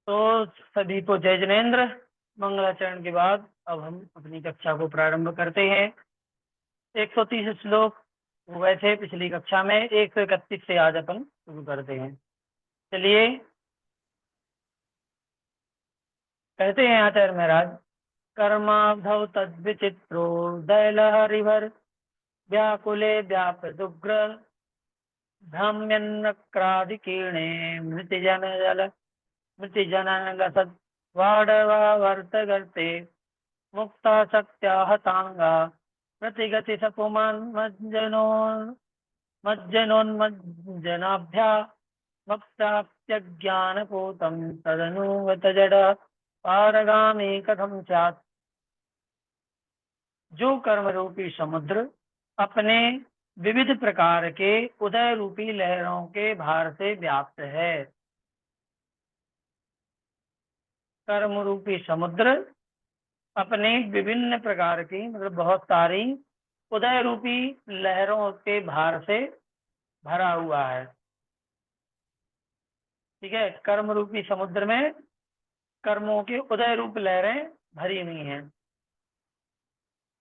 तो सभी को जय जिनेन्द्र। मंगलाचरण के बाद अब हम अपनी कक्षा को प्रारंभ करते हैं। 130 श्लोक हुए थे पिछली कक्षा में, 131 से आज अपन शुरू करते हैं। चलिए, कहते हैं आचार्य महाराज, कर्माभव तद्विचित्रो दैलहरिभर व्याकुले व्यापदुग्र भ्राम्यन्नक्रादिकीर्णे मृतिजनलसद्वाडवावर्तगर्ते मुक्ता शक्त्या हतांगा प्रतिगति मज्जनोन्मज्जनाभ्या मप्राप्त्यज्ञानपूतं तदनुगत जड़ पारगामी कथम स्यात्। जो कर्म रूपी समुद्र अपने विविध प्रकार के उदय रूपी लहरों के भार से व्याप्त है। कर्म रूपी समुद्र अपने विभिन्न प्रकार की, मतलब बहुत सारी उदय रूपी लहरों के भार से भरा हुआ है। ठीक है, कर्म रूपी समुद्र में कर्मों के उदय रूप लहरें भरी हुई हैं।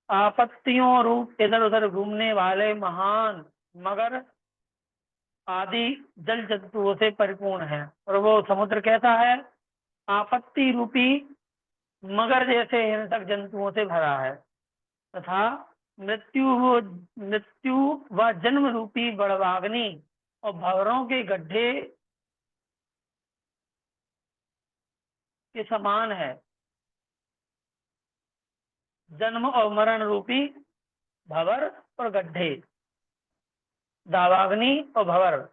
आपत्तियों रूप इधर उधर घूमने वाले महान मगर आदि जल जंतुओं से परिपूर्ण है। और वो समुद्र कैसा है? आपत्ति रूपी मगर जैसे हिंसक जंतुओं से भरा है, तथा मृत्यु व जन्म रूपी बड़वाग्नि और भंवरों के गड्ढे के समान है। जन्म और मरण रूपी भंवर और गड्ढे, दावाग्नि और भंवर,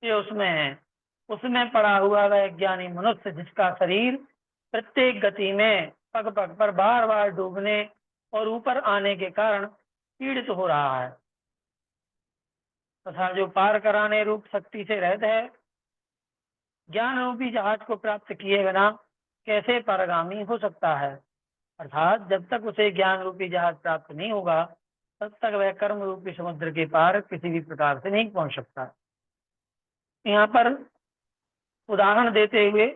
ये उसमें है। उसमें पड़ा हुआ वह ज्ञानी मनुष्य, जिसका शरीर प्रत्येक गति में पग पग पर बार बार डूबने और ऊपर आने के कारण पीड़ित हो रहा है, तथा जो पार कराने रूप शक्ति से रहित है, ज्ञान रूपी जहाज को प्राप्त किए बिना कैसे पारगामी हो सकता है। अर्थात जब तक उसे ज्ञान रूपी जहाज प्राप्त नहीं होगा, तब तक वह कर्म रूपी समुद्र के पार किसी भी प्रकार से नहीं पहुंच सकता। यहाँ पर उदाहरण देते हुए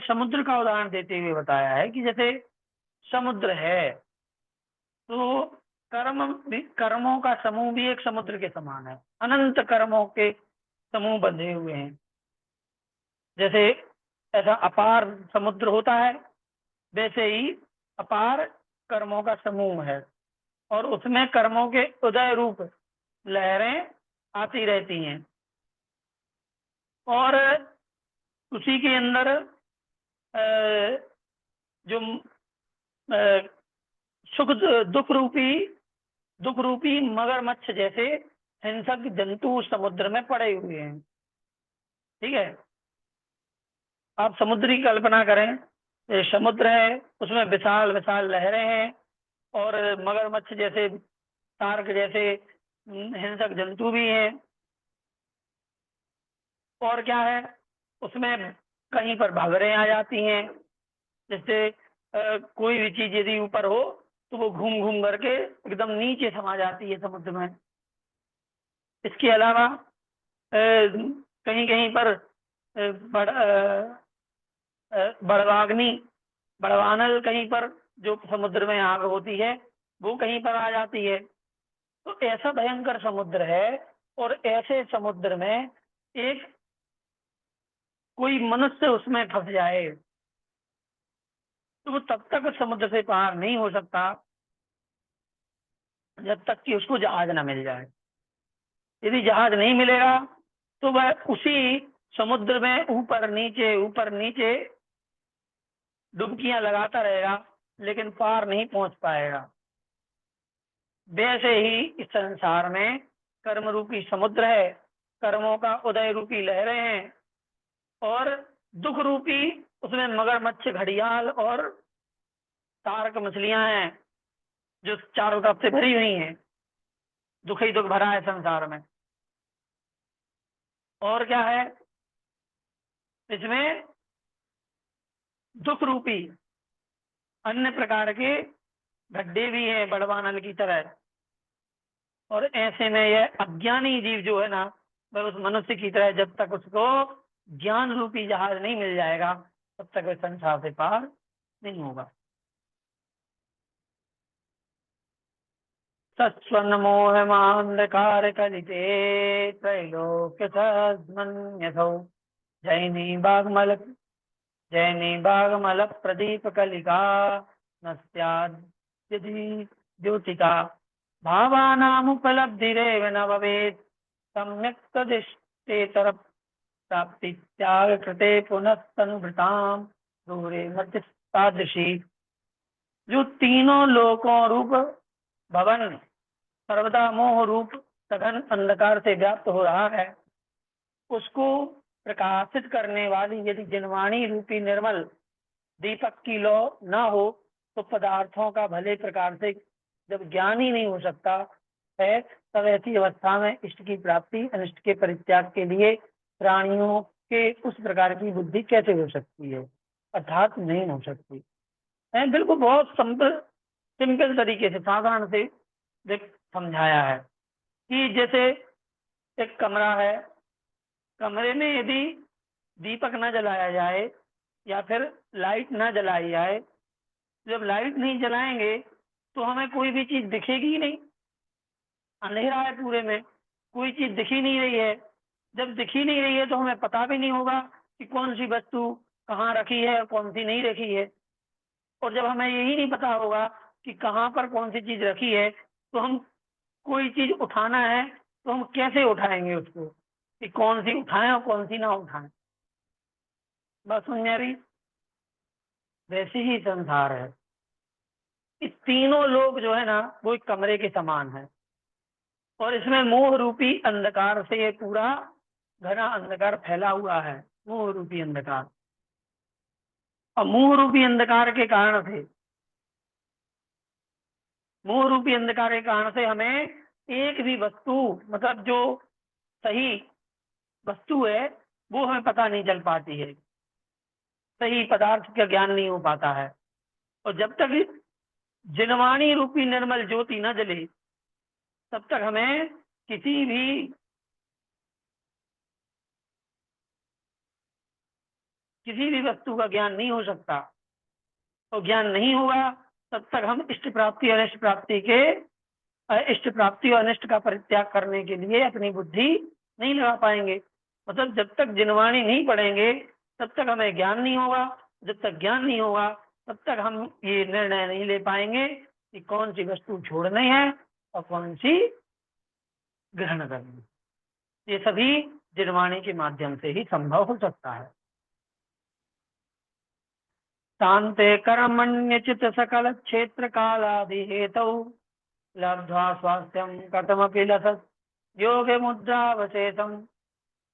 समुद्र का उदाहरण देते हुए बताया है कि जैसे समुद्र है, तो कर्मों का समूह भी एक समुद्र के समान है। अनंत कर्मों के समूह बंधे हुए हैं। जैसे ऐसा अपार समुद्र होता है, वैसे ही अपार कर्मों का समूह है, और उसमें कर्मों के उदय रूप लहरें आती रहती हैं, और उसी के अंदर जो सुख दुख रूपी मगरमच्छ जैसे हिंसक जंतु समुद्र में पड़े हुए हैं। ठीक है, आप समुद्र की कल्पना करें, ये समुद्र है, उसमें विशाल विशाल लहरें हैं, और मगरमच्छ जैसे, शार्क जैसे हिंसक जंतु भी हैं। और क्या है, उसमें कहीं पर भंवरें आ जाती हैं, जैसे कोई भी चीज यदि ऊपर हो तो वो घूम घूम करके एकदम नीचे समा जाती है समुद्र में। इसके अलावा कहीं कहीं पर बड़वाग्नि, बड़वानल, कहीं पर जो समुद्र में आग होती है वो कहीं पर आ जाती है। तो ऐसा भयंकर समुद्र है, और ऐसे समुद्र में एक कोई मनुष्य उसमें फंस जाए तो वो तब तक समुद्र से पार नहीं हो सकता जब तक कि उसको जहाज ना मिल जाए। यदि जहाज नहीं मिलेगा तो वह उसी समुद्र में ऊपर नीचे डुबकियां लगाता रहेगा, लेकिन पार नहीं पहुंच पाएगा। वैसे ही इस संसार में कर्म रूपी समुद्र है, कर्मों का उदय रूपी लहरें हैं, और दुख रूपी उसमें मगरमच्छ, घड़ियाल और शार्क मछलियां हैं, जो चारों तरफ से भरी हुई हैं। दुख ही दुख भरा है संसार में। और क्या है, इसमें दुख रूपी अन्य प्रकार के गड्ढे भी हैं, बड़वानल की तरह। और ऐसे में यह अज्ञानी जीव जो है ना, वह उस मनुष्य की तरह जब तक उसको ज्ञान रूपी जहाज नहीं मिल जाएगा तब तक वह संसार से पार नहीं होगा। सत्स्वर्ण मोहमांधकार कलिते त्रैलोक्य सन्मन्यसौ जैनी बागमल जैनी बागमल प्रदीप कलिका नस्याद्यदि द्योतिका भावानामुपलब्धिरेव न भवेत् सम्यक् तदिष्टेतर प्राप्ति त्याग कृते पुनस्तनुभृताम दूरे मध्य तादृशी। जो तीनों लोकों रूप भवन सर्वदा मोह रूप सघन अंधकार से व्याप्त हो रहा है, उसको प्रकाशित करने वाली यदि जिनवाणी रूपी निर्मल दीपक की लौ न हो तो पदार्थों का भले प्रकार से जब ज्ञान ही नहीं हो सकता है, तब ऐसी अवस्था में इष्ट की प्राप्ति अनिष्ट के परित्याग के लिए प्राणियों के उस प्रकार की बुद्धि कैसे हो सकती है, अर्थात नहीं हो सकती है। बिल्कुल बहुत सिंपल तरीके से साधारण से समझाया है कि जैसे एक कमरा है, कमरे में यदि दीपक न जलाया जाए या फिर लाइट न जलाई जाए, जब लाइट नहीं जलाएंगे तो हमें कोई भी चीज दिखेगी ही नहीं, अंधेरा है पूरे में, कोई चीज दिख ही नहीं रही है। जब दिख ही नहीं रही है तो हमें पता भी नहीं होगा कि कौन सी वस्तु कहाँ रखी है कौन सी नहीं रखी है। और जब हमें यही नहीं पता होगा कि कहाँ पर कौन सी चीज रखी है, तो हम कोई चीज उठाना है तो हम कैसे उठाएंगे उसको, कि कौन सी उठाएं और कौन सी ना उठाएं। बस समझ आ रही। वैसे ही संसार है, इस तीनों लोग जो है ना वो एक कमरे के समान है, और इसमें मोह रूपी अंधकार से ये पूरा घना अंधकार फैला हुआ है, मोह रूपी अंधकार। और मोह रूपी अंधकार के कारण से, मोह रूपी अंधकार के कारण से हमें एक भी वस्तु, मतलब जो सही वस्तु है वो हमें पता नहीं चल पाती है, सही पदार्थ का ज्ञान नहीं हो पाता है। और जब तक जिनवाणी रूपी निर्मल ज्योति न जले तब तक हमें किसी भी वस्तु का ज्ञान नहीं हो सकता। और ज्ञान नहीं होगा तब तक हम इष्ट प्राप्ति और अनिष्ट प्राप्ति के इष्ट प्राप्ति और अनिष्ट का परित्याग करने के लिए अपनी बुद्धि नहीं लगा पाएंगे। मतलब जब तक जिनवाणी नहीं पढ़ेंगे तब तक हमें ज्ञान नहीं होगा, जब तक ज्ञान नहीं होगा तब तक हम ये निर्णय नहीं ले पाएंगे कि कौन सी वस्तु छोड़नी है और कौन सी ग्रहण करनी है। ये सभी जिनवाणी के माध्यम से ही संभव हो सकता है। शांते कर्मण्यचित सकल क्षेत्र कालादि हेतु लब्ध्वा स्वास्थ्यम कथमपि लसत् योगे मुद्रावशेषम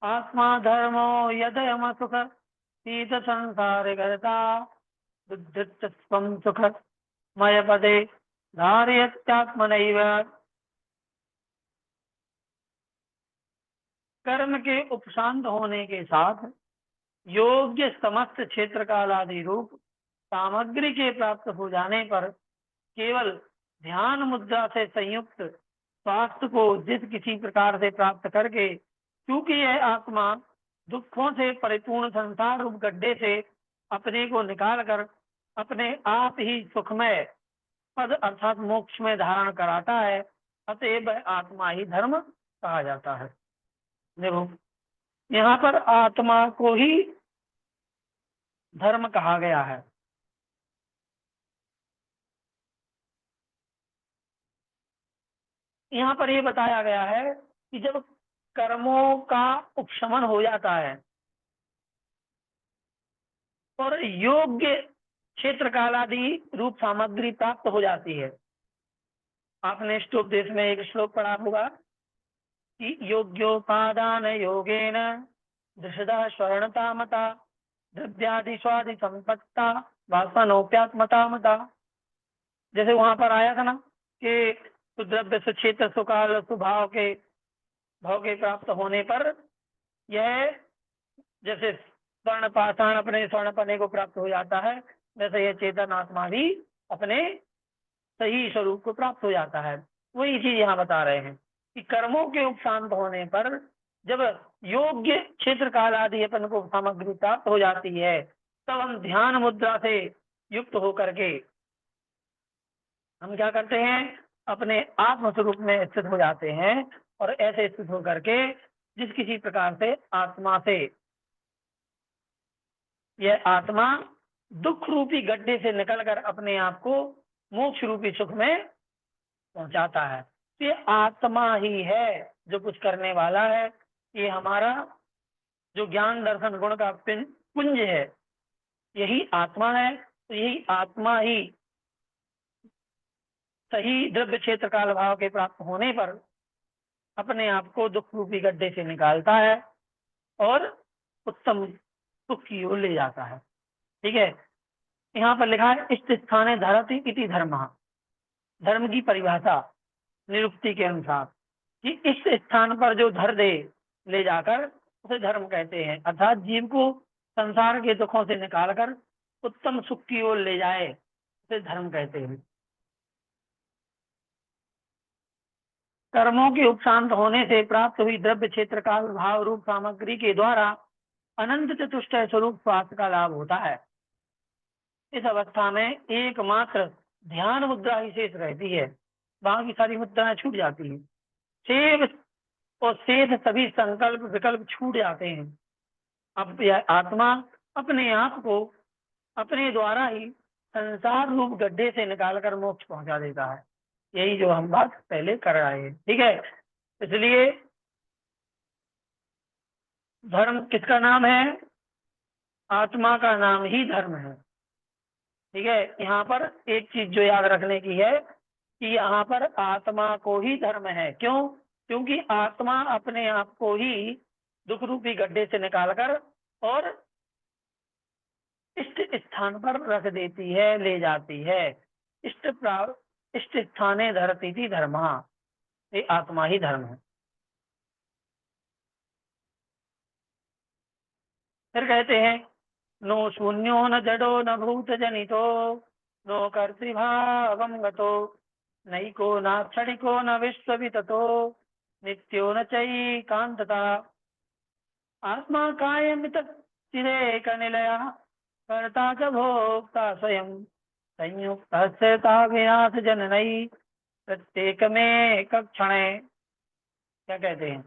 आत्मा धर्मो यदयम सुख शीत संसार करता बुद्धित्वं सुख मय पदे धारयत्यात्मनैव। कर्म के उपशांत होने के साथ योग्य समस्त क्षेत्र कालादि रूप सामग्री के प्राप्त हो जाने पर केवल ध्यान मुद्रा से संयुक्त स्वास्थ्य को जिस किसी प्रकार से प्राप्त करके, क्योंकि यह आत्मा दुखों से परिपूर्ण संसार रूप गड्ढे से अपने को निकाल कर अपने आप ही सुखमय पद अर्थात मोक्ष में धारण कराता है, अतएव आत्मा ही धर्म कहा जाता है। देखो यहाँ पर आत्मा को ही धर्म कहा गया है। यहाँ पर यह बताया गया है कि जब कर्मों का उपशमन हो जाता है और योग्य क्षेत्र कालादि रूप सामग्री प्राप्त हो जाती है। आपने इष्टोपदेश में एक श्लोक पढ़ा होगा कि योग्योपादान योगेन दृषदा स्वर्णता मता द्रव्यादि स्वादि संपत्ता वासनोप्यात्मता मता। जैसे वहां पर आया था ना कि सुद्रव्य सुक्षेत्र सुकाल सुभाव के भाव के प्राप्त होने पर यह जैसे स्वर्ण पाषाण अपने स्वर्ण पने को प्राप्त हो जाता है, वैसे यह चेतन आत्मा भी अपने सही स्वरूप को प्राप्त हो जाता है। वही चीज यहाँ बता रहे हैं कि कर्मों के उपशांत होने पर जब योग्य क्षेत्र काल आदि अपन को सामग्री प्राप्त हो जाती है, तब हम ध्यान मुद्रा से युक्त होकर के हम क्या करते हैं, अपने आत्म स्वरूप में स्थित हो जाते हैं। और ऐसे स्थित होकर के जिस किसी प्रकार से आत्मा से यह आत्मा दुख रूपी गड्ढे से निकलकर अपने आप को मोक्ष रूपी सुख में पहुंचाता है। ये आत्मा ही है जो कुछ करने वाला है। ये हमारा जो ज्ञान दर्शन गुण का पुंज है, यही आत्मा है। तो यही आत्मा ही सही द्रव्य क्षेत्र काल भाव के प्राप्त होने पर अपने आप को दुख रूपी गड्ढे से निकालता है और उत्तम सुख की ओर ले जाता है। ठीक है, यहाँ पर लिखा है इष्ट स्थाने धरति इति धर्म। धर्म की परिभाषा निरुक्ति के अनुसार कि इस स्थान पर जो धर दे ले जाकर उसे धर्म कहते हैं, अर्थात जीव को संसार के दुखों से निकालकर उत्तम सुख की ओर ले जाए उसे धर्म कहते हैं। कर्मों के उपशांत होने से प्राप्त हुई द्रव्य क्षेत्र काल भाव रूप सामग्री के द्वारा अनंत चतुष्टय स्वरूप स्वास्थ्य का लाभ होता है। इस अवस्था में एकमात्र ध्यान मुद्रा ही शेष रहती है, बाकी सारी मुद्राएं छूट जाती हैं। सेव और शेष सभी संकल्प विकल्प छूट जाते हैं। अब यह आत्मा अपने आप को अपने द्वारा ही संसार रूप गड्ढे से निकालकर मोक्ष पहुंचा देता है। यही जो हम बात पहले कर रहे हैं। ठीक है, इसलिए धर्म किसका नाम है? आत्मा का नाम ही धर्म है। ठीक है, यहाँ पर एक चीज जो याद रखने की है कि यहाँ पर आत्मा को ही धर्म है। क्यों? क्योंकि आत्मा अपने आप को ही दुख रूपी गड्ढे से निकालकर और इष्ट स्थान पर रख देती है, ले जाती है। इष्ट स्थाने धरती थी धर्मा, ये आत्मा ही धर्म है। फिर कहते हैं नो शून्यो न जडो न भूत जनितो नो कर्तृभावम गतो नैको न क्षणिको न विश्वविततो नित्यो न चैकांतता आत्मा कायमित चिरेक निलया कर्ता च भोक्ता स्वयं संयुक्त विनाश जननई प्रत्येक में क्षण। क्या कहते हैं?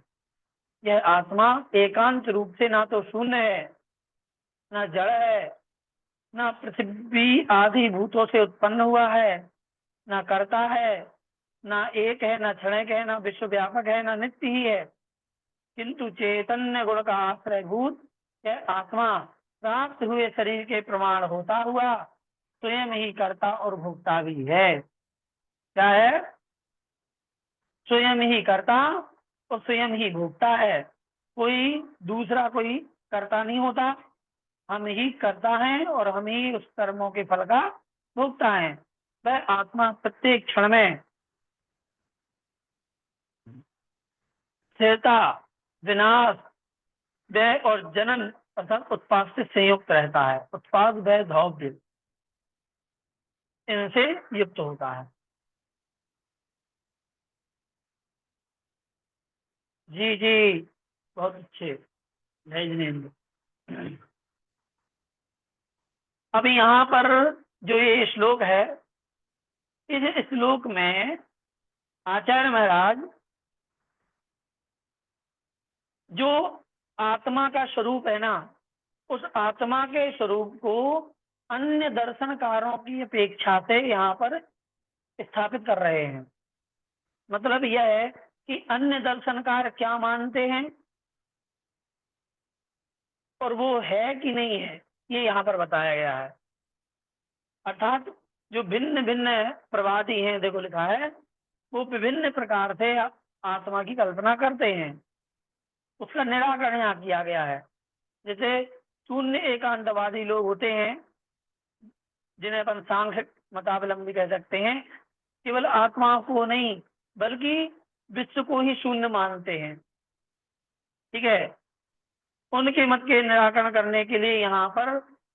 यह आत्मा एकांत रूप से ना तो शून्य है, ना जड़ है, ना पृथ्वी आदि भूतों से उत्पन्न हुआ है, ना करता है, ना एक है, ना क्षणिक है, ना विश्वव्यापक है, ना नित्य ही है, किंतु चैतन्य गुण का आश्रय भूत यह आत्मा प्राप्त हुए शरीर के प्रमाण होता हुआ स्वयं ही करता और भोगता भी है। क्या है? स्वयं ही करता और स्वयं ही भोगता है। कोई दूसरा कोई करता नहीं होता, हम ही करता है और हम ही उस कर्मों के फल का भोगता है। वह आत्मा प्रत्येक क्षण में स्थिरता, विनाश, व्यय और जनन अर्थात उत्पाद से संयुक्त रहता है। उत्पाद, व्यय, धौव्य इनसे युक्त होता है। जी जी, बहुत अच्छे, जय जिनेन्द्र। अब यहाँ पर जो ये श्लोक है, इस श्लोक में आचार्य महाराज जो आत्मा का स्वरूप है ना, उस आत्मा के स्वरूप को अन्य दर्शनकारों की अपेक्षा से यहाँ पर स्थापित कर रहे हैं। मतलब यह है कि अन्य दर्शनकार क्या मानते हैं और वो है कि नहीं है, ये यहाँ पर बताया गया है। अर्थात जो भिन्न भिन्न प्रवादी हैं, देखो लिखा है, वो विभिन्न प्रकार से आत्मा की कल्पना करते हैं, उसका निराकरण यहाँ किया गया है। जैसे शून्य एकांतवादी लोग होते हैं, जिन्हें अपन सांख्य मतावलंबी कह सकते हैं, केवल आत्मा को नहीं बल्कि विश्व को ही शून्य मानते हैं। ठीक है, उनके मत के निराकरण करने के लिए यहाँ पर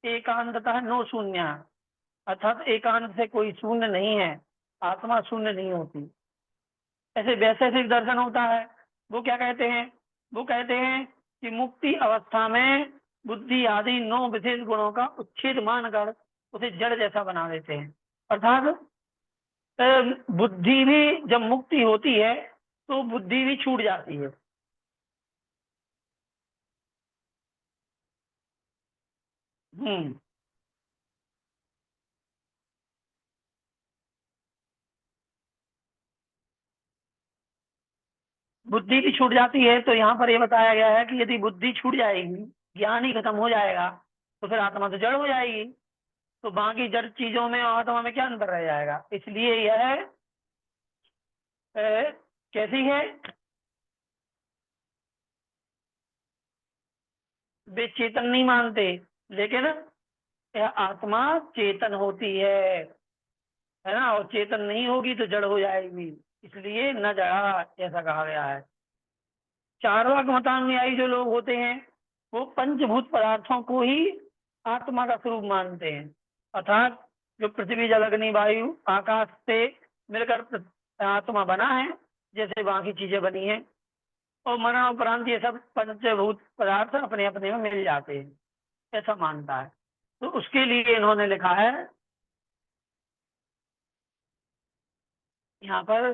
एकांतता नो शून्य, अर्थात एकांत से कोई शून्य नहीं है, आत्मा शून्य नहीं होती। ऐसे वैशेषिक दर्शन होता है, वो क्या कहते हैं? वो कहते हैं कि मुक्ति अवस्था में बुद्धि आदि 9 विशेष गुणों का उच्छेद मानकर उसे जड़ जैसा बना देते हैं। अर्थात अ, बुद्धि भी जब मुक्ति होती है तो बुद्धि भी छूट जाती है। हम्म। बुद्धि भी छूट जाती है, तो यहाँ पर ये बताया गया है कि यदि बुद्धि छूट जाएगी, ज्ञान ही खत्म हो जाएगा, तो फिर आत्मा तो जड़ हो जाएगी। तो बाकी जड़ चीजों में और आत्मा में क्या अंतर रह जाएगा? इसलिए यह अ, कैसी है? वे चेतन नहीं मानते, लेकिन यह आत्मा चेतन होती है ना, और चेतन नहीं होगी तो जड़ हो जाएगी, इसलिए न जड़ा ऐसा कहा गया है। चार्वाक मतानुयायी जो लोग होते हैं, वो पंचभूत पदार्थों को ही आत्मा का स्वरूप मानते हैं। अर्थात जो पृथ्वी जल अग्नि वायु आकाश से मिलकर आत्मा बना है, जैसे बाकी चीजें बनी हैं, और मरणोपरांत ये सब पंचभूत पदार्थ अपने अपने में मिल जाते हैं, ऐसा मानता है। तो उसके लिए इन्होंने लिखा है यहाँ पर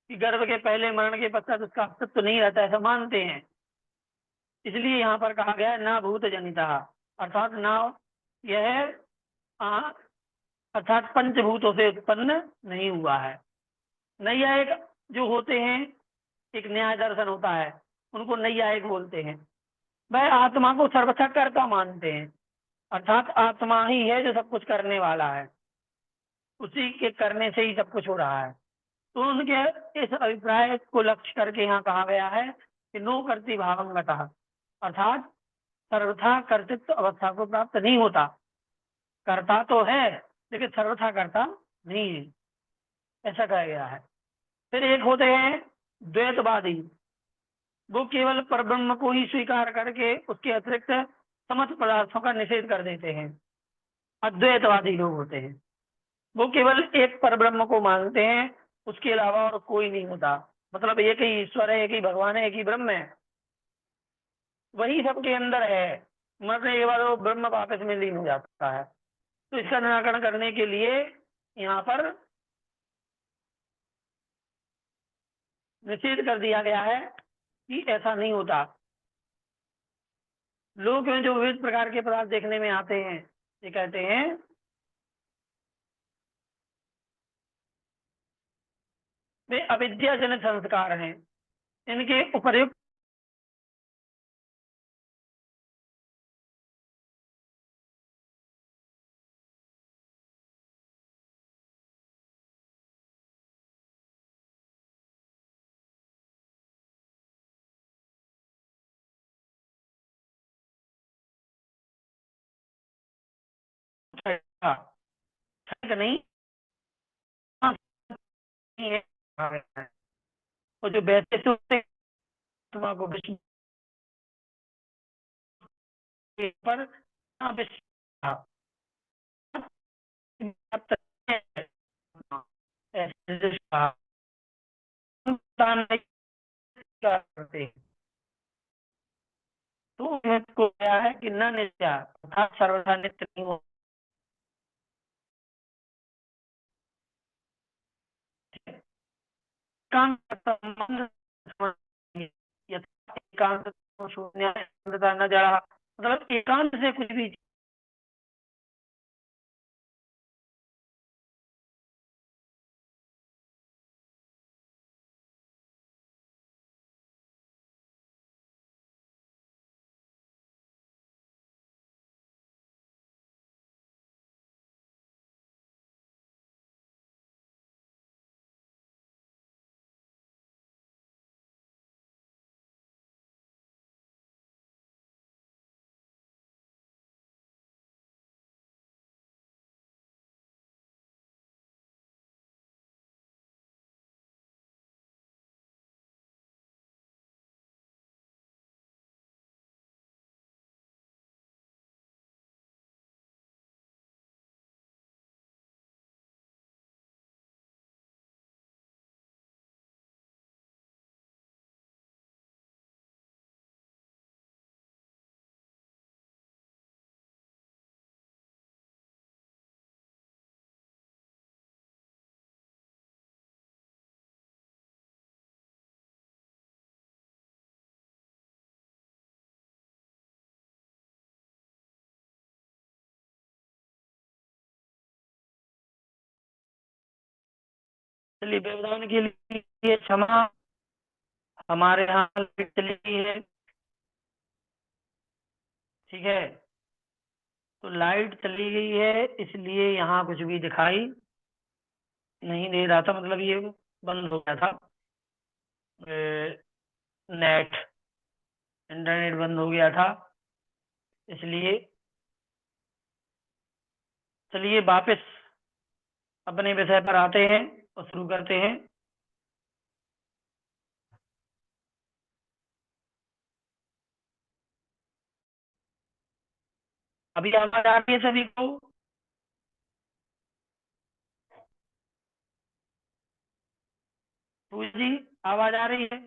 कि गर्भ के पहले मरण के पश्चात उसका अस्तित्व तो नहीं रहता, ऐसा मानते हैं। इसलिए यहाँ पर कहा गया है ना भूत जनिता, अर्थात ना यह आ, अर्थात पंचभूतों से उत्पन्न नहीं हुआ है। नैयायिक जो होते हैं, एक न्याय दर्शन होता है, उनको नैयायिक बोलते हैं। वह आत्मा को सर्वथा कर्ता मानते हैं, अर्थात आत्मा ही है जो सब कुछ करने वाला है, उसी के करने से ही सब कुछ हो रहा है। तो उनके इस अभिप्राय को लक्ष्य करके यहाँ कहा गया है कि नो कर्ति भावंगता, अर्थात सर्वथा कर्तृत्व अवस्था को प्राप्त नहीं होता। करता तो है, लेकिन सर्वथा करता नहीं है, ऐसा कहा गया है। फिर एक होते हैं द्वैतवादी, वो केवल परब्रह्म को ही स्वीकार करके उसके अतिरिक्त समस्त पदार्थों का निषेध कर देते हैं। अद्वैतवादी लोग होते हैं, वो केवल एक परब्रह्म को मानते हैं, उसके अलावा और कोई नहीं होता। मतलब एक ही ईश्वर है, एक ही भगवान है, एक ही ब्रह्म है, वही सबके अंदर है। मरने के बाद वो ब्रह्म वापस में लीन हो जाता है। तो इसका निराकरण करने के लिए यहाँ पर निषेध कर दिया गया है कि ऐसा नहीं होता। लोक में जो विविध प्रकार के पदार्थ देखने में आते हैं, ये कहते हैं वे अविद्याजनित संस्कार हैं, इनके उपर्युक्त नहीं है। और जो बैठे थे आत्मा को विष्णु के पर विष्णु करते हैं। तो को क्या है कि न नित्या अर्थात सर्वथा नित्य नहीं हो। एकांत संबंध एकांत शून्य न जड़ा, मतलब एकांत से कुछ भी चलिए, व्यवधान के लिए क्षमा। हमारे यहाँ लाइट चली गई है। ठीक है, तो लाइट चली गई है, इसलिए यहाँ कुछ भी दिखाई नहीं दे रहा था, मतलब ये बंद हो गया था। नेट, इंटरनेट बंद हो गया था, इसलिए। चलिए वापस अपने विषय पर आते हैं और शुरू करते हैं। अभी आवाज आ रही है सभी को? पूछ जी, आवाज आ रही है?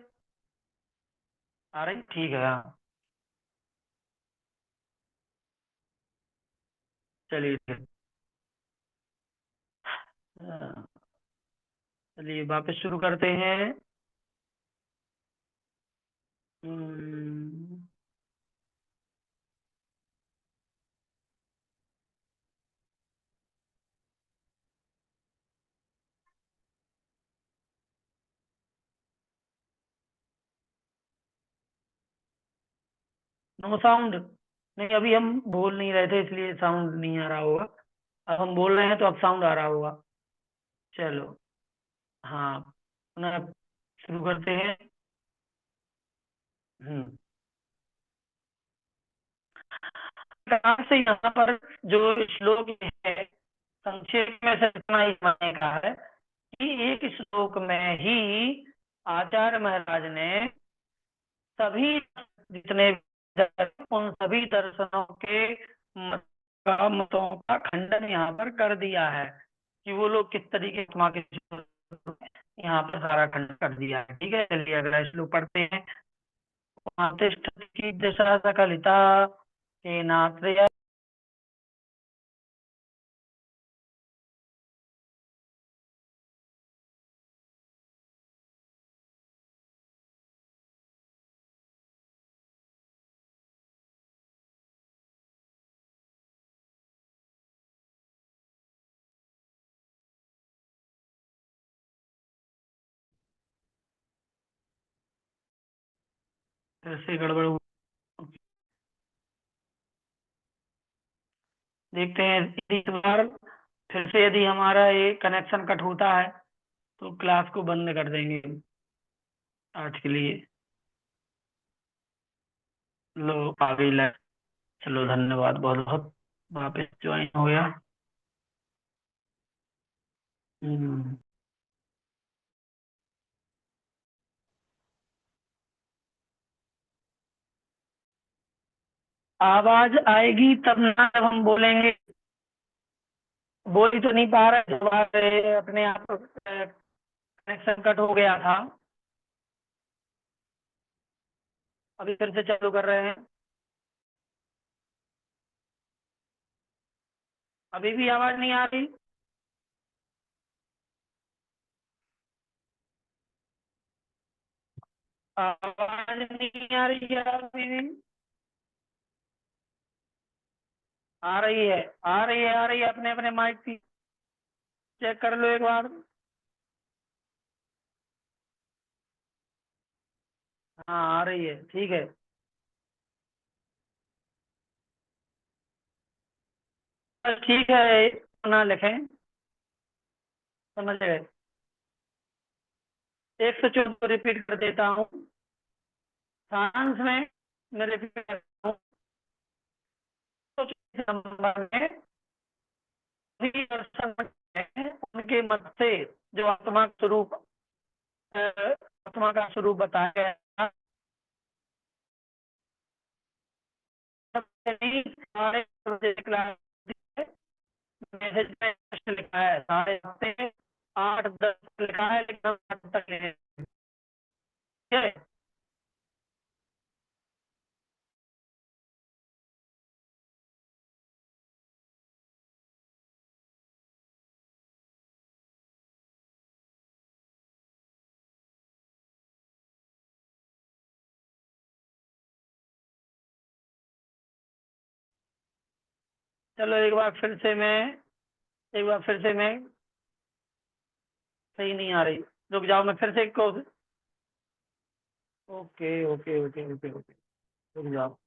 आ रही, ठीक है, हाँ। चलिए ठीक। हाँ, चलिए वापस शुरू करते हैं। No sound? नहीं, अभी हम बोल नहीं रहे थे, इसलिए साउंड नहीं आ रहा होगा। अब हम बोल रहे हैं तो अब साउंड आ रहा होगा। चलो, हाँ, पुनः शुरू करते हैं। हम्म कहाँ से यहाँ पर जो श्लोक है, संक्षेप में से इतना ही मानने का है कि एक श्लोक में ही आचार्य महाराज ने सभी जितने उन सभी दर्शनों के मतों का खंडन यहाँ पर कर दिया है, कि वो लोग किस तरीके से यहाँ पर सारा खंडन कर दिया है। ठीक है, चलिए अगला श्लोक पढ़ते हैं। तिष्ठति दिशा सकलिता केनात्रय। फिर से गड़बड़ देखते हैं, इस बार फिर से यदि हमारा ये कनेक्शन कट होता है तो क्लास को बंद कर देंगे आज के लिए। लो, आ गई लाइट। चलो, धन्यवाद बहुत बहुत, वापस ज्वाइन हो गया। हम्म, आवाज आएगी तब ना, जब हम बोलेंगे। बोल ही तो नहीं पा रहे, जब आप अपने आप कनेक्शन कट हो गया था। अभी फिर से चालू कर रहे हैं। अभी भी आवाज नहीं आ रही? आवाज नहीं आ रही है अभी भी? आ रही है, आ रही है, आ रही है, अपने अपने माइक की चेक कर लो एक बार। हाँ, आ रही है, ठीक है। बस ठीक है, ना लिखें, समझ गए। 114 रिपीट कर देता हूँ। फ्रांस में, मैं रिपीट करता हूँ, 124 नंबर में सभी दर्शन हैं, उनके मत से जो आत्मा स्वरूप, आत्मा का स्वरूप बताया गया है, सारे मैसेज में लिखा है, साढ़े 8 10 लिखा है, लेकिन हम 8 तक ले रहे हैं। चलो, एक बार फिर से मैं सही नहीं आ रही, रुक जाओ मैं फिर से okay okay okay okay okay, रुक जाओ,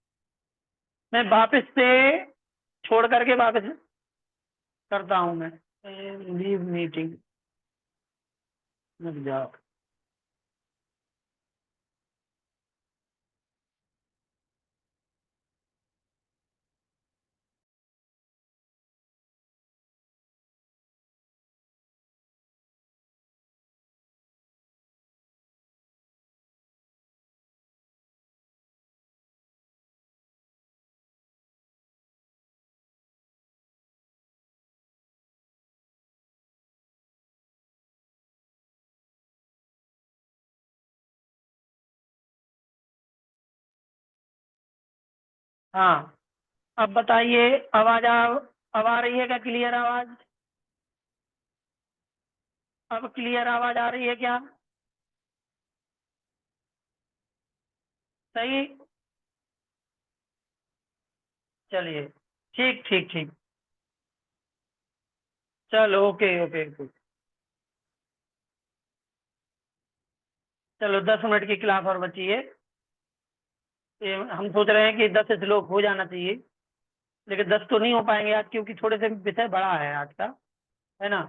मैं वापस से छोड़ करके वापस करता हूँ मैं। लीव मीटिंग, रुक जाओ। हाँ, अब बताइए, अब आ रही है क्या क्लियर आवाज? अब क्लियर आवाज आ रही है क्या? सही, चलिए, ठीक ठीक ठीक, चलो ओके ओके ओके। चलो 10 मिनट की क्लास और बची है। ये हम सोच रहे हैं कि 10 श्लोक हो जाना चाहिए, लेकिन 10 तो नहीं हो पाएंगे आज, क्योंकि थोड़े से विषय बड़ा है आज का, है ना?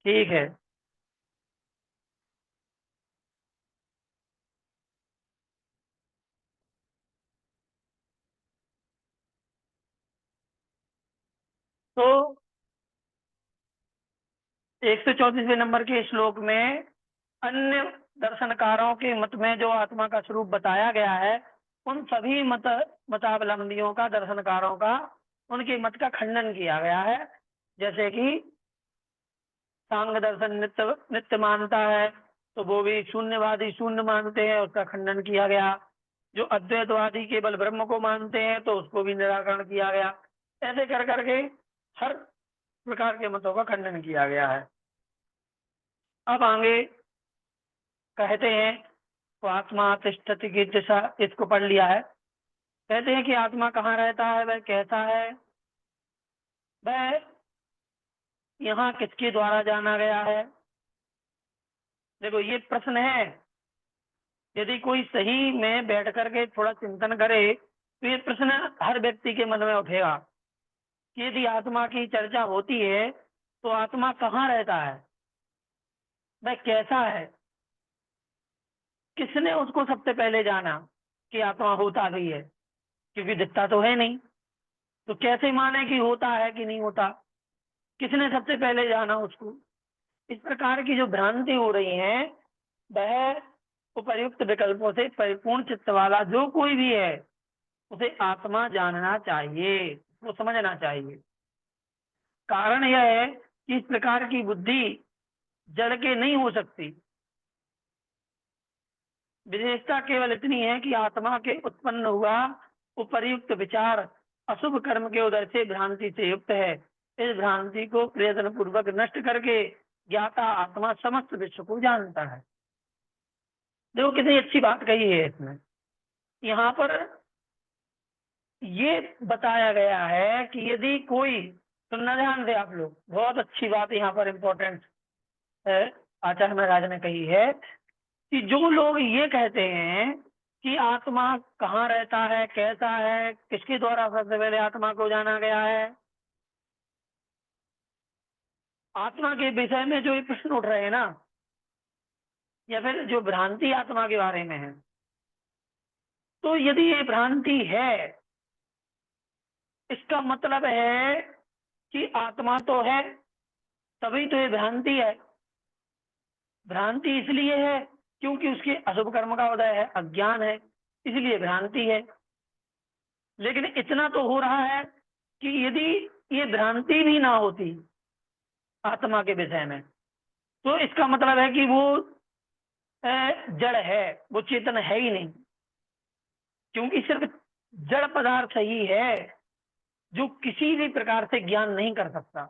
ठीक है। तो 134वें नंबर के श्लोक में अन्य दर्शनकारों के मत में जो आत्मा का स्वरूप बताया गया है, उन सभी मतावलंबियों का, दर्शनकारों का, उनके मत का खंडन किया गया है। जैसे कि सांग दर्शन नित्य नित्य मानता है, तो वो भी शून्यवादी शून्य मानते हैं, उसका खंडन किया गया। जो अद्वैतवादी केवल ब्रह्म को मानते हैं, तो उसको भी निराकरण किया गया। ऐसे कर करके हर प्रकार के मतों का खंडन किया गया है। अब आगे कहते हैं, तो आत्मा तिष्ठति की दिशा, इसको पढ़ लिया है। कहते हैं कि आत्मा कहाँ रहता है, वह कैसा है, वह यहाँ किसके द्वारा जाना गया है। देखो ये प्रश्न है, यदि कोई सही में बैठ करके थोड़ा चिंतन करे, तो ये प्रश्न हर व्यक्ति के मन में उठेगा कि यदि आत्मा की चर्चा होती है, तो आत्मा कहाँ रहता है, वह कैसा है, किसने उसको सबसे पहले जाना कि आत्मा होता भी है, क्योंकि दिखता तो है नहीं, तो कैसे माने कि होता है कि नहीं होता, किसने सबसे पहले जाना उसको। इस प्रकार की जो भ्रांति हो रही है, वह उपर्युक्त विकल्पों से परिपूर्ण चित्त वाला जो कोई भी है, उसे आत्मा जानना चाहिए, वो समझना चाहिए। कारण यह है कि इस प्रकार की बुद्धि जड़ के नहीं हो सकती। विशेषता केवल इतनी है कि आत्मा के उत्पन्न हुआ उपर्युक्त विचार अशुभ कर्म के उदय से भ्रांति से युक्त है। इस भ्रांति को प्रयत्न पूर्वक नष्ट करके ज्ञाता आत्मा समस्त विश्व को जानता है। देखो कितनी अच्छी बात कही है इसमें। यहाँ पर ये बताया गया है कि यदि कोई, सुनना ध्यान से आप लोग, बहुत अच्छी बात यहाँ पर इम्पोर्टेंट है, आचार्य महाराज ने कही है कि जो लोग ये कहते हैं कि आत्मा कहाँ रहता है, कैसा है, किसके द्वारा सबसे पहले आत्मा को जाना गया है, आत्मा के विषय में जो ये प्रश्न उठ रहे हैं ना, या फिर जो भ्रांति आत्मा के बारे में है, तो यदि ये भ्रांति है, इसका मतलब है कि आत्मा तो है, तभी तो ये भ्रांति है। भ्रांति इसलिए है क्योंकि उसके अशुभ कर्म का उदय है, अज्ञान है, इसलिए भ्रांति है। लेकिन इतना तो हो रहा है कि यदि ये भ्रांति भी ना होती आत्मा के विषय में, तो इसका मतलब है कि वो जड़ है, वो चेतन है ही नहीं, क्योंकि सिर्फ जड़ पदार्थ ही है जो किसी भी प्रकार से ज्ञान नहीं कर सकता।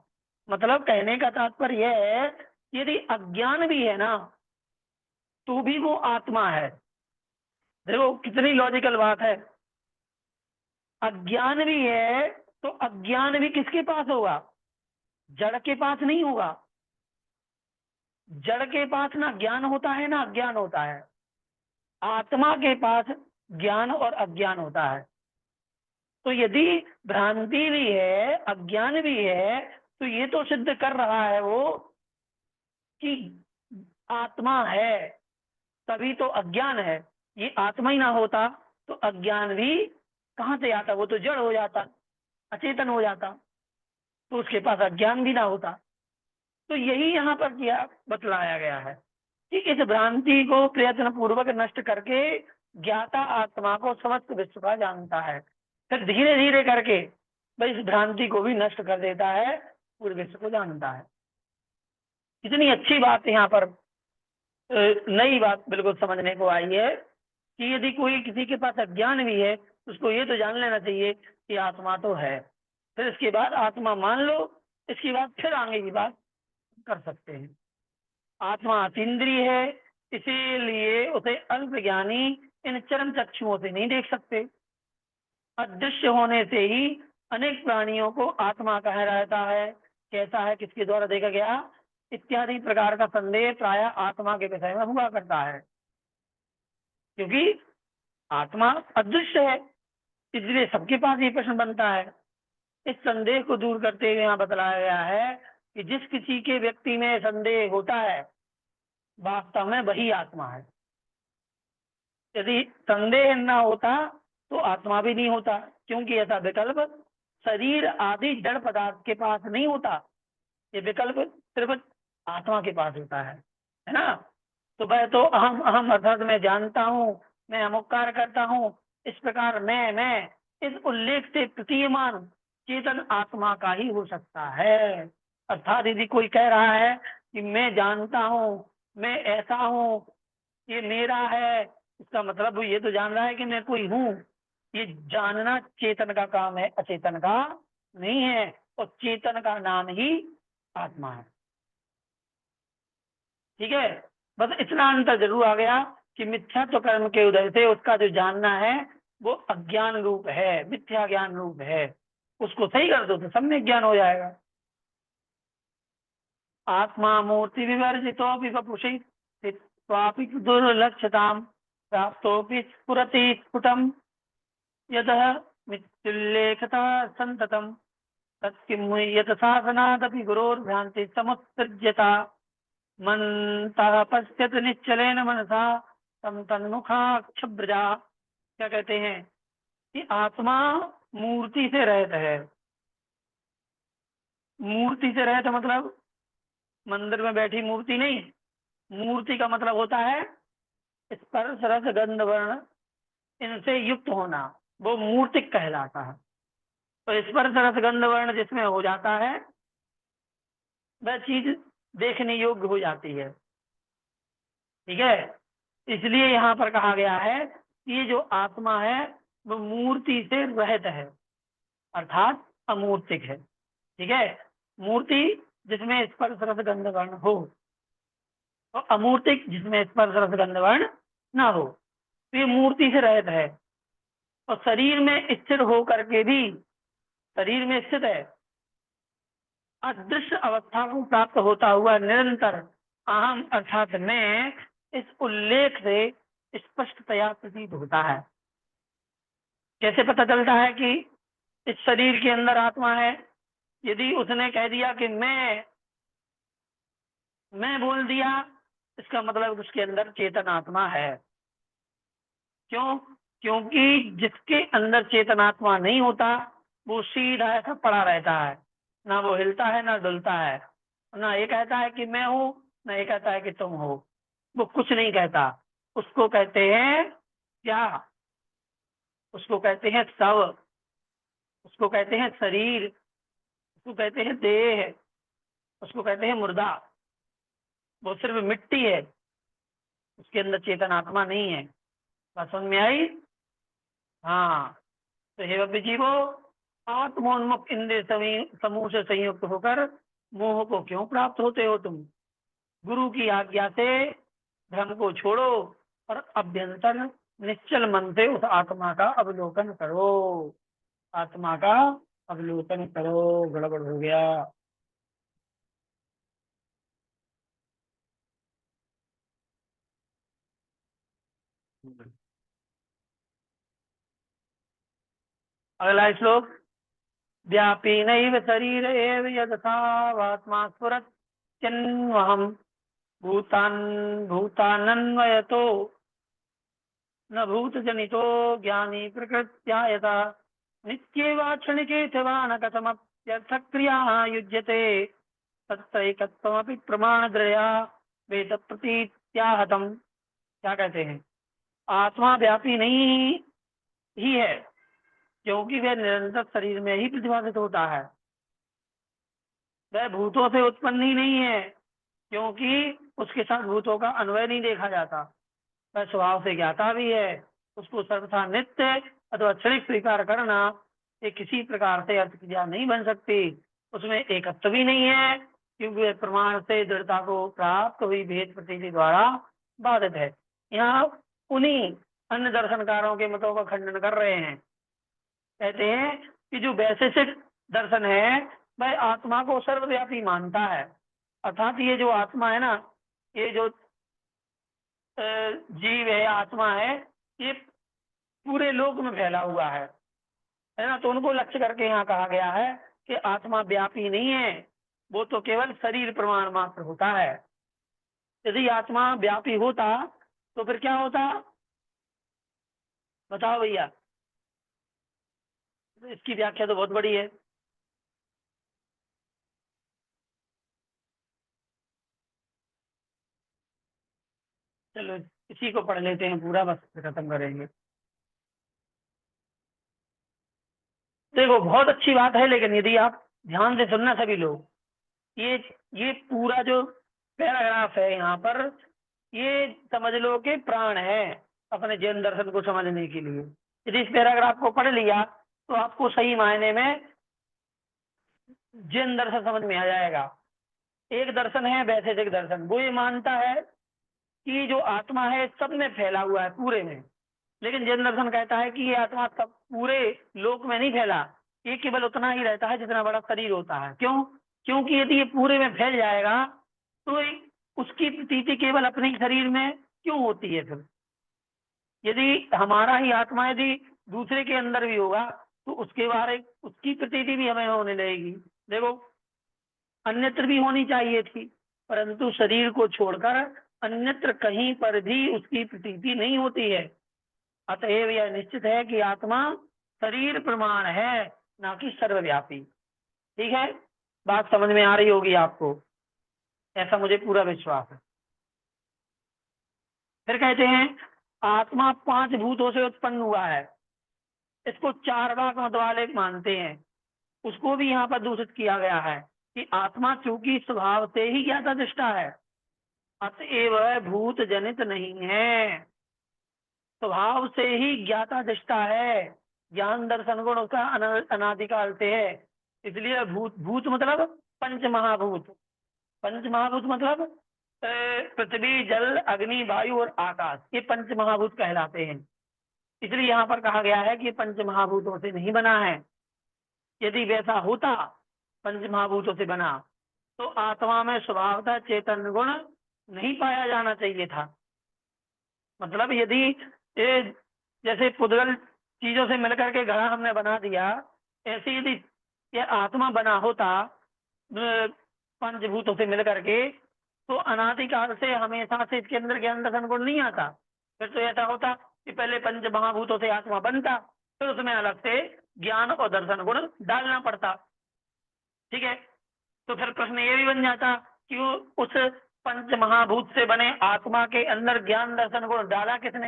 मतलब कहने का तात्पर्य यह है, यदि अज्ञान भी है ना, तो भी वो आत्मा है। देखो कितनी लॉजिकल बात है। अज्ञान भी है, तो अज्ञान भी किसके पास होगा? जड़ के पास नहीं होगा। जड़ के पास ना ज्ञान होता है ना अज्ञान होता है। आत्मा के पास ज्ञान और अज्ञान होता है। तो यदि भ्रांति भी है अज्ञान भी है तो ये तो सिद्ध कर रहा है वो कि आत्मा है, तभी तो अज्ञान है। ये आत्मा ही ना होता तो अज्ञान भी कहाँ से आता, वो तो जड़ हो जाता, अचेतन हो जाता, तो उसके पास अज्ञान भी ना होता। तो यही यहाँ पर किया बतलाया गया है कि इस भ्रांति को प्रयत्न पूर्वक नष्ट करके ज्ञाता आत्मा को समस्त विश्व का जानता है। फिर धीरे धीरे करके भाई इस भ्रांति को भी नष्ट कर देता है, पूरे विश्व को जानता है। इतनी अच्छी बात यहाँ पर नई बात बिल्कुल समझने को आई है कि यदि कोई किसी के पास अज्ञान भी है तो उसको ये तो जान लेना चाहिए कि आत्मा तो है। फिर इसके बाद आत्मा मान लो, इसके बाद फिर आगे की बात कर सकते हैं। आत्मा अतीन्द्रिय है, इसीलिए उसे अल्प ज्ञानी इन चरम चक्षुओं से नहीं देख सकते। अदृश्य होने से ही अनेक प्राणियों को आत्मा कहा रहता है। कैसा है, किसके द्वारा देखा गया इत्यादि प्रकार का संदेह प्राय आत्मा के विषय में हुआ करता है, क्योंकि आत्मा अदृश्य है, इसलिए सबके पास ये प्रश्न बनता है। इस संदेह को दूर करते हुए यहाँ बतलाया गया है कि जिस किसी के व्यक्ति में संदेह होता है वास्तव में वही आत्मा है। यदि संदेह न होता तो आत्मा भी नहीं होता, क्योंकि ऐसा विकल्प शरीर आदि जड़ पदार्थ के पास नहीं होता। ये विकल्प सिर्फ आत्मा के पास होता है ना। तो वह तो अहम अहम अर्थात मैं जानता हूँ, मैं अमुक कार्य करता हूँ, इस प्रकार मैं इस उल्लेख से प्रतीयमान चेतन आत्मा का ही हो सकता है। अर्थात यदि कोई कह रहा है कि मैं जानता हूँ, मैं ऐसा हूँ, ये मेरा है, इसका मतलब वो ये तो जान रहा है कि मैं कोई हूँ। ये जानना चेतन का काम है, अचेतन का नहीं है, और चेतन का नाम ही आत्मा है। ठीक है, बस इतना अंतर जरूर आ गया कि मिथ्यात्व कर्म के उदय से उसका जो जानना है वो अज्ञान रूप है, मिथ्या ज्ञान रूप है। उसको सही कर दो तो सम्यक ज्ञान हो जाएगा। आत्मा मूर्ति विवर्जितो विवपुषि स्वापि दुर्लक्षताम प्राप्तोपि स्फुरति स्फुटम यतः मित्युल्लेखता संततम तत्किं यत साधनादपि गुरोर्भ्रांति समुत्सृज्यता मनता पश्यत निश्चलेन मनसा तम तन्मुखाक्षब्रजा। क्या कहते हैं कि आत्मा मूर्ति से रहित है। मूर्ति से रहित मतलब मंदिर में बैठी मूर्ति नहीं, मूर्ति का मतलब होता है स्पर्श रस गंध वर्ण इनसे युक्त होना, वो मूर्तिक कहलाता है। तो स्पर्श रस गंध वर्ण जिसमें हो जाता है वह चीज देखने योग्य हो जाती है। ठीक है, इसलिए यहाँ पर कहा गया है कि ये जो आत्मा है वो मूर्ति से रहित है, अर्थात अमूर्तिक है। ठीक है, मूर्ति जिसमें स्पर्श रस गंध वर्ण हो और अमूर्तिक जिसमें स्पर्श रस गंध वर्ण ना हो, तो ये मूर्ति से रहित है। और शरीर में स्थिर हो करके भी, शरीर में स्थित है, अदृश्य अवस्था को प्राप्त होता हुआ निरंतर अहम अर्थात मैं इस उल्लेख से स्पष्टतया प्रतीत होता है। कैसे पता चलता है कि इस शरीर के अंदर आत्मा है? यदि उसने कह दिया कि मैं बोल दिया, इसका मतलब उसके अंदर चेतन आत्मा है। क्यों? क्योंकि जिसके अंदर चेतन आत्मा नहीं होता वो सीधा ऐसा पड़ा रहता है, ना वो हिलता है ना डुलता है, ना ये कहता है कि मैं हूं, ना ये कहता है कि तुम हो। वो कुछ नहीं कहता। उसको कहते हैं क्या? उसको कहते हैं शव, उसको कहते हैं शरीर, उसको कहते हैं देह, उसको कहते हैं मुर्दा। वो सिर्फ मिट्टी है, उसके अंदर चेतन आत्मा नहीं है। बात समझ में आई? हाँ। तो हे बब्बी जी, वो आत्मोन्मुख इंद्रिय समूह से संयुक्त होकर मोह को क्यों प्राप्त होते हो तुम? गुरु की आज्ञा से भ्रम को छोड़ो और अभ्यंतर निश्चल मन से उस आत्मा का अवलोकन करो। आत्मा का अवलोकन करो। गड़बड़ हो गया। अगला श्लोक। व्यापी नैव शरीर एव यदथावात्मा स्फुरत्यन्वहम् भूतान भूतानन्वयतो न भूत जनितो ज्ञानी प्रकृत्या यथा नित्येवा क्षणिके च वा न कथमप्यर्थक्रियाः युज्यते तत्रैकत्वमपि प्रमाणद्रया वेद प्रतीत्याहतम्। क्या कहते हैं? आत्मा व्यापी नहीं ही है, क्योंकि वह निरंतर शरीर में ही प्रतिभासित होता है। वह भूतों से उत्पन्न ही नहीं है, क्योंकि उसके साथ भूतों का अन्वय नहीं देखा जाता। वह स्वभाव से ज्ञाता भी है। उसको सर्वथा नित्य अथवा क्षणिक स्वीकार करना ये किसी प्रकार से अर्थ क्रिया नहीं बन सकती। उसमें एकत्व भी नहीं है, क्योंकि वह प्रमाण से दृढ़ता को प्राप्त हुई भेद प्रतीति द्वारा बाधित है। यहाँ उन्हीं अन्य दर्शनकारों के मतों का खंडन कर रहे हैं। कहते हैं कि जो वैशेषिक दर्शन है वह आत्मा को सर्वव्यापी मानता है। अर्थात ये जो आत्मा है ना, ये जो जीव है, आत्मा है, ये पूरे लोक में फैला हुआ है ना। तो उनको लक्ष्य करके यहाँ कहा गया है कि आत्मा व्यापी नहीं है, वो तो केवल शरीर प्रमाण मात्र होता है। यदि आत्मा व्यापी होता तो फिर क्या होता, बताओ भैया। इसकी व्याख्या तो बहुत बड़ी है। चलो इसी को पढ़ लेते हैं पूरा, बस खत्म करेंगे। देखो बहुत अच्छी बात है, लेकिन यदि आप ध्यान से सुनना सभी लोग, ये ये पूरा जो पैराग्राफ है यहाँ पर, ये समझ लो कि प्राण है अपने जैन दर्शन को समझने के लिए। यदि इस पैराग्राफ को पढ़ लिया तो आपको सही मायने में जैन दर्शन समझ में आ जाएगा। एक दर्शन है वैशेषिक दर्शन, वो ये मानता है कि जो आत्मा है सब में फैला हुआ है पूरे में। लेकिन जैन दर्शन कहता है कि ये आत्मा सब पूरे लोक में नहीं फैला, ये केवल उतना ही रहता है जितना बड़ा शरीर होता है। क्यों? क्योंकि यदि ये पूरे में फैल जाएगा तो उसकी प्रतीति केवल अपने ही शरीर में क्यों होती है? फिर यदि हमारा ही आत्मा यदि दूसरे के अंदर भी होगा तो उसके बारे उसकी प्रतीति भी हमें होने लगेगी। देखो अन्यत्र भी होनी चाहिए थी, परंतु शरीर को छोड़कर अन्यत्र कहीं पर भी उसकी प्रतीति नहीं होती है। अतएव यह निश्चित है कि आत्मा शरीर प्रमाण है, ना कि सर्वव्यापी। ठीक है, बात समझ में आ रही होगी आपको, ऐसा मुझे पूरा विश्वास है। फिर कहते हैं आत्मा 5 भूतों से उत्पन्न हुआ है। इसको 4 वाक मत वाले मानते हैं, उसको भी यहाँ पर दूषित किया गया है कि आत्मा चूंकि स्वभाव से ही ज्ञाता दृष्टा है, अतएव भूत जनित नहीं है। स्वभाव से ही ज्ञाता दृष्टा है, ज्ञान दर्शन गुण उसका अनादिकाल से है। इसलिए भूत भूत मतलब पंच महाभूत। पंच महाभूत मतलब पृथ्वी जल अग्नि वायु और आकाश, ये पंच महाभूत कहलाते हैं। इसलिए यहाँ पर कहा गया है कि पंच महाभूतों से नहीं बना है। यदि वैसा होता पंच महाभूतों से बना तो आत्मा में स्वभावतः चेतन गुण नहीं पाया जाना चाहिए था। मतलब यदि ये जैसे पुद्गल चीजों से मिलकर के घड़ा हमने बना दिया, ऐसे यदि ये आत्मा बना होता पंचभूतों से मिलकर के, तो अनादिकाल से हमेशा से इसके अंदर ज्ञान दर्शन गुण नहीं आता। फिर तो ऐसा होता कि पहले पंच महाभूतों से आत्मा बनता, फिर उसमें अलग से ज्ञान और दर्शन गुण डालना पड़ता। ठीक है, तो फिर प्रश्न ये भी बन जाता कि उस पंच महाभूत से बने आत्मा के अंदर ज्ञान दर्शन गुण डाला किसने,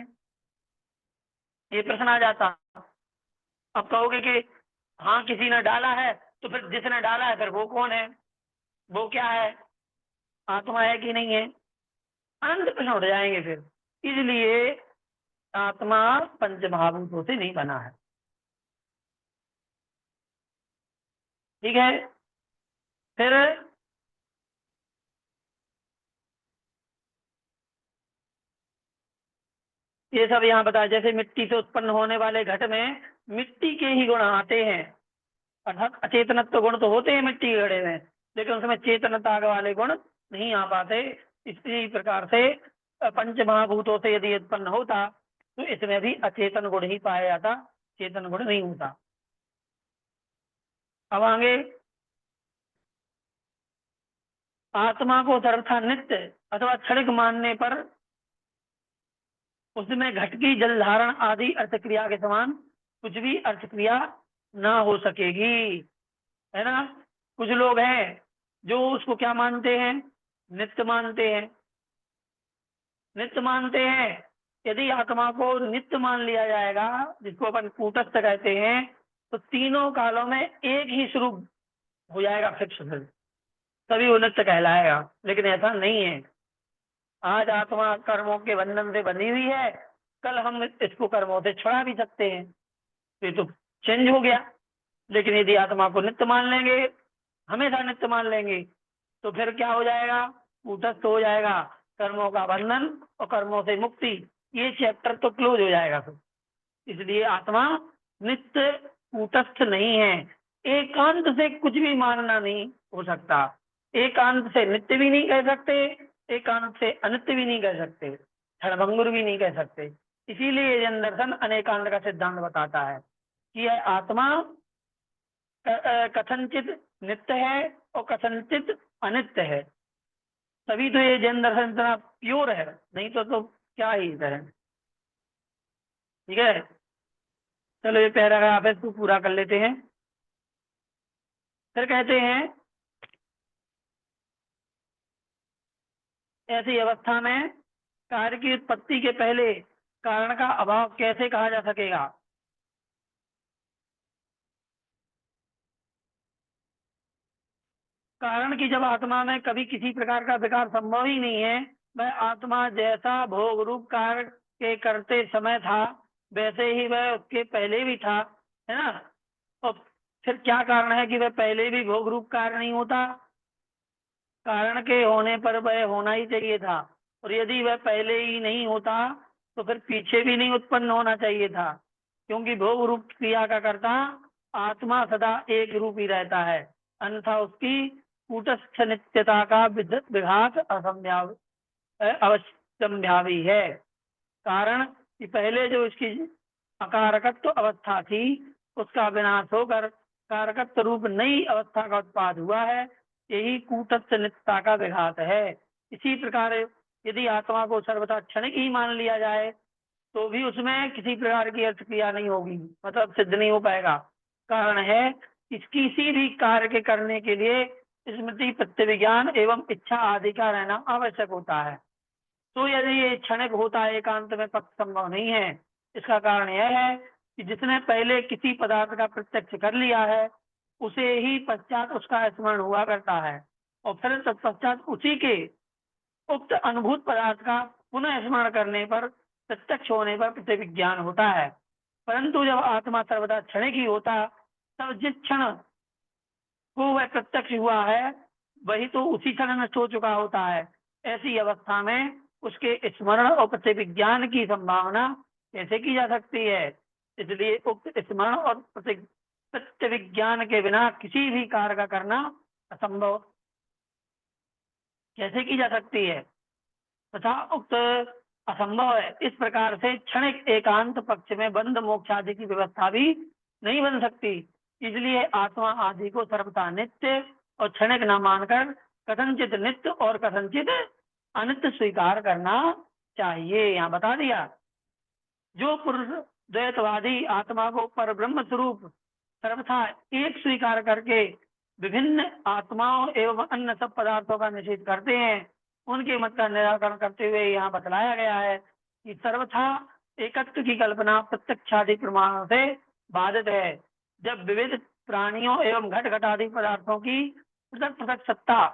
ये प्रश्न आ जाता। अब कहोगे कि हाँ किसी ने डाला है, तो फिर जिसने डाला है फिर वो कौन है, वो क्या है, आत्मा है कि नहीं है? अनंत प्रश्न उठ जाएंगे फिर। इसलिए आत्मा पंच महाभूतों से नहीं बना है। ठीक है, फिर ये सब यहाँ बताया, जैसे मिट्टी से उत्पन्न होने वाले घट में मिट्टी के ही गुण आते हैं, अर्थात अचेतनत्व गुण तो होते हैं मिट्टी के घड़े में, लेकिन उसमें चेतनता वाले गुण नहीं आ पाते। इसी प्रकार से पंच महाभूतों से यदि उत्पन्न होता तो इसमें भी अचेतन गुण ही पाया जाता, चेतन गुण नहीं होता। अब आगे, आत्मा को सर्वथा नित्य अथवा क्षणिक मानने पर उसमें घट की जल धारण आदि अर्थ क्रिया के समान कुछ भी अर्थ क्रिया ना हो सकेगी, है ना। कुछ लोग हैं जो उसको क्या मानते हैं, नित्य मानते हैं। नित्य मानते हैं, यदि आत्मा को नित्य मान लिया जाएगा, जिसको अपन कूटस्थ कहते हैं, तो तीनों कालों में एक ही स्वरूप हो जाएगा फिक्स, फिर तभी वो नित्य कहलाएगा। लेकिन ऐसा नहीं है। आज आत्मा कर्मों के बंधन से बनी हुई है, कल हम इसको कर्मों से छुड़ा भी सकते हैं, तो ये तो चेंज हो गया। लेकिन यदि आत्मा को नित्य मान लेंगे, हमेशा नित्य मान लेंगे, तो फिर क्या हो जाएगा, कूटस्थ हो जाएगा। कर्मों का बंधन और कर्मों से मुक्ति, ये चैप्टर तो क्लोज हो जाएगा फिर। इसलिए आत्मा नित्य कूटस्थ नहीं है। एकांत से कुछ भी मानना नहीं हो सकता। एकांत से नित्य भी नहीं कह सकते, एकांत से अनित्य भी नहीं कह सकते, क्षणभंगुर भी नहीं कह सकते। इसीलिए जैन दर्शन अनेकांत का सिद्धांत बताता है कि यह आत्मा कथनचित नित्य है और कथनचित अनित्य है। तभी तो ये जैन दर्शन इतना प्योर है, नहीं तो क्या ही है। ठीक है, चलो ये पैराग्राफ है, इसको पूरा कर लेते हैं। फिर कहते हैं, ऐसी अवस्था में कार्य की उत्पत्ति के पहले कारण का अभाव कैसे कहा जा सकेगा। कारण की जब आत्मा में कभी किसी प्रकार का विकार संभव ही नहीं है, वह आत्मा जैसा भोग रूप कार्य के करते समय था, वैसे ही वह उसके पहले भी था, है ना। और फिर क्या कारण है कि वह पहले भी भोग रूप कार्य नहीं होता। कारण के होने पर वह होना ही चाहिए था, और यदि वह पहले ही नहीं होता तो फिर पीछे भी नहीं उत्पन्न होना चाहिए था, क्योंकि भोग रूप क्रिया का कर्ता आत्मा सदा एक रूप ही रहता है, अन्यथा उसकी कूटस्थ नित्यता का विघात असंभव अवश्यंभावी है। कारण कि पहले जो इसकी अकारकत्व अवस्था थी, उसका विनाश होकर कारकत्व रूप नई अवस्था का उत्पाद हुआ है, यही कूटस्थ नित्यता का विघात है। इसी प्रकार यदि आत्मा को सर्वथा क्षणिक ही मान लिया जाए, तो भी उसमें किसी प्रकार की अर्थ क्रिया नहीं होगी, मतलब सिद्ध नहीं हो पाएगा। कारण है कि किसी भी कार्य के करने के लिए स्मृति, प्रत्यभिज्ञान एवं इच्छा आदि का रहना आवश्यक होता है। तो यदि ये क्षणिक होता है, एकांत में पक्ष संभव नहीं है। इसका कारण यह है कि जिसने पहले किसी पदार्थ का प्रत्यक्ष कर लिया है, उसे ही पश्चात उसका स्मरण हुआ करता है, और फिर तत्पश्चात उसी के उक्त अनुभूत पदार्थ का पुनः स्मरण करने पर, प्रत्यक्ष होने पर प्रतिविज्ञान होता है। परंतु जब आत्मा सर्वदा क्षणिक ही होता, तब जिस क्षण को वह प्रत्यक्ष हुआ है, वही तो उसी क्षण नष्ट हो चुका होता है। ऐसी अवस्था में उसके स्मरण और प्रतिविज्ञान की संभावना कैसे की जा सकती है। इसलिए उक्त स्मरण और प्रतिविज्ञान के बिना किसी भी कार्य का करना असंभव कैसे की जा सकती है, तथा उक्त असंभव है। इस प्रकार से क्षणिक एकांत पक्ष में बंध मोक्ष आदि की व्यवस्था भी नहीं बन सकती। इसलिए आत्मा आदि को सर्वथा नित्य और क्षणिक न मानकर कथनचित नित्य और कथनचित अनित्य स्वीकार करना चाहिए। यहाँ बता दिया, जो पुरुष द्वैतवादी आत्मा को पर ब्रह्म स्वरूप सर्वथा एक स्वीकार करके विभिन्न आत्माओं एवं अन्य सब पदार्थों का निषेध करते हैं, उनके मत का निराकरण करते हुए यहाँ बतलाया गया है कि सर्वथा एकत्व की कल्पना प्रत्यक्षादि प्रमाणों से बाधित है। जब विविध प्राणियों एवं घट घटादि पदार्थों की पृथक पृथक सत्ता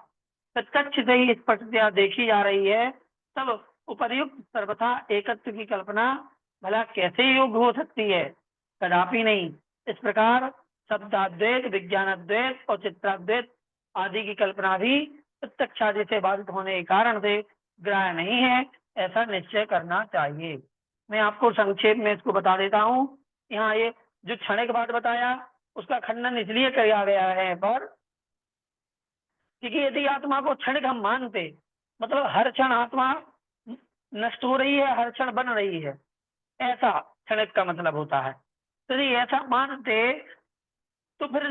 प्रत्यक्ष से ही स्पष्टतया देखी जा रही है, तब उपर्युक्त सर्वथा एकत्व की कल्पना भला कैसे योग्य हो सकती है, कदापि नहीं। इस प्रकार शब्दाद्वैत, विज्ञानाद्वैत और चित्राद्वैत आदि की कल्पना भी प्रत्यक्ष आदि से बाधित होने के कारण से ग्राह्य नहीं है, ऐसा निश्चय करना चाहिए। मैं आपको संक्षेप में इसको बता देता हूँ। यहाँ ये जो क्षणिक बात बताया, उसका खंडन इसलिए किया गया है पर क्योंकि यदि आत्मा को क्षणिक हम मानते, मतलब हर क्षण आत्मा नष्ट हो रही है, हर क्षण बन रही है, ऐसा क्षणिक का मतलब होता है। तो यदि ऐसा मानते तो फिर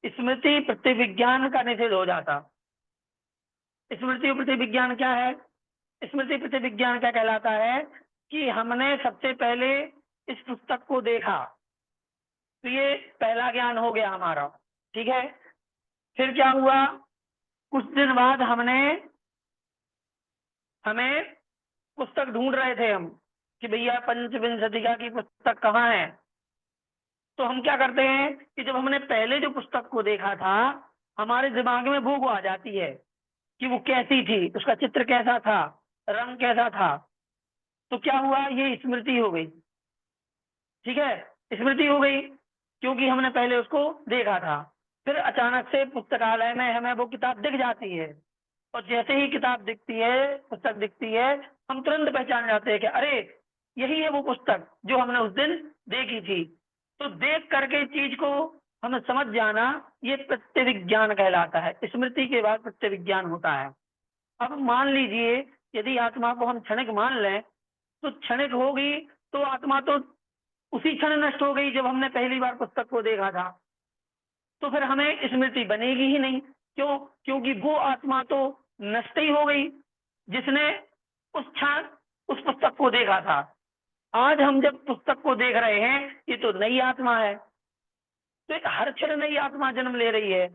स्मृति प्रतिविज्ञान का निषेध हो जाता। स्मृति प्रतिविज्ञान क्या है? स्मृति प्रतिविज्ञान क्या कहलाता है कि हमने सबसे पहले इस पुस्तक को देखा, तो ये पहला ज्ञान हो गया हमारा, ठीक है। फिर क्या हुआ, कुछ दिन बाद हमें पुस्तक ढूंढ रहे थे हम कि भैया पंचविंशतिका की पुस्तक कहाँ है। तो हम क्या करते हैं कि जब हमने पहले जो पुस्तक को देखा था, हमारे दिमाग में वो आ जाती है कि वो कैसी थी, उसका चित्र कैसा था, रंग कैसा था। तो क्या हुआ, ये स्मृति हो गई, ठीक है, स्मृति हो गई, क्योंकि हमने पहले उसको देखा था। फिर अचानक से पुस्तकालय में हमें वो किताब दिख जाती है, और जैसे ही किताब दिखती है, पुस्तक दिखती है, हम तुरंत पहचान जाते हैं कि अरे यही है वो पुस्तक जो हमने उस दिन देखी थी। तो देख करके चीज को हमें समझ जाना, ये प्रत्यभिज्ञान कहलाता है। स्मृति के बाद प्रत्यभिज्ञान होता है। अब मान लीजिए यदि आत्मा को हम क्षणिक मान लें, तो क्षणिक होगी तो आत्मा तो उसी क्षण नष्ट हो गई जब हमने पहली बार पुस्तक को देखा था। तो फिर हमें स्मृति बनेगी ही नहीं। क्यों? क्योंकि वो आत्मा तो नष्ट ही हो गई जिसने उस क्षण उस पुस्तक को देखा था। आज हम जब पुस्तक को देख रहे हैं, ये तो नई आत्मा है, तो हर क्षण नई आत्मा जन्म ले रही है।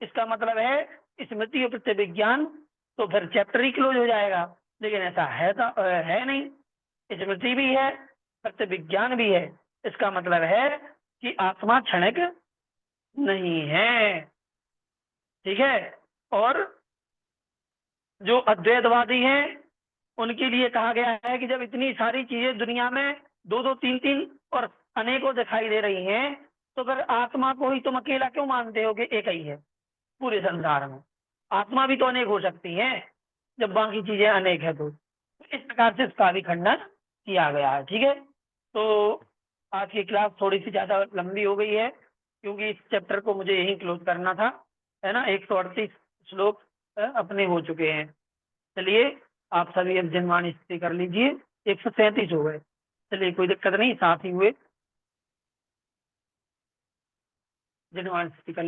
इसका मतलब है स्मृति और प्रत्यभिज्ञान, तो फिर चैप्टर ही क्लोज हो जाएगा। लेकिन ऐसा है नहीं। स्मृति भी है, प्रत्यभिज्ञान भी है। इसका मतलब है कि आत्मा क्षणिक नहीं है, ठीक है। और जो अद्वैतवादी हैं, उनके लिए कहा गया है कि जब इतनी सारी चीजें दुनिया में दो दो तीन तीन और अनेकों दिखाई दे रही हैं, तो फिर आत्मा को ही तुम अकेला क्यों मानते हो कि एक ही है पूरे संसार में? आत्मा भी तो अनेक हो सकती है जब बाकी चीजें अनेक है। तो इस प्रकार से इसका भी खंडन किया गया है, ठीक है। तो आज की क्लास थोड़ी सी ज्यादा लंबी हो गई है, क्योंकि इस चैप्टर को मुझे यही क्लोज करना था, है ना। 138 श्लोक अपने हो चुके हैं। चलिए आप सभी अब जनवाणी स्थिति कर लीजिए। 137 हो गए। चलिए कोई दिक्कत नहीं, साथ ही हुए जनवाणी स्थिति कर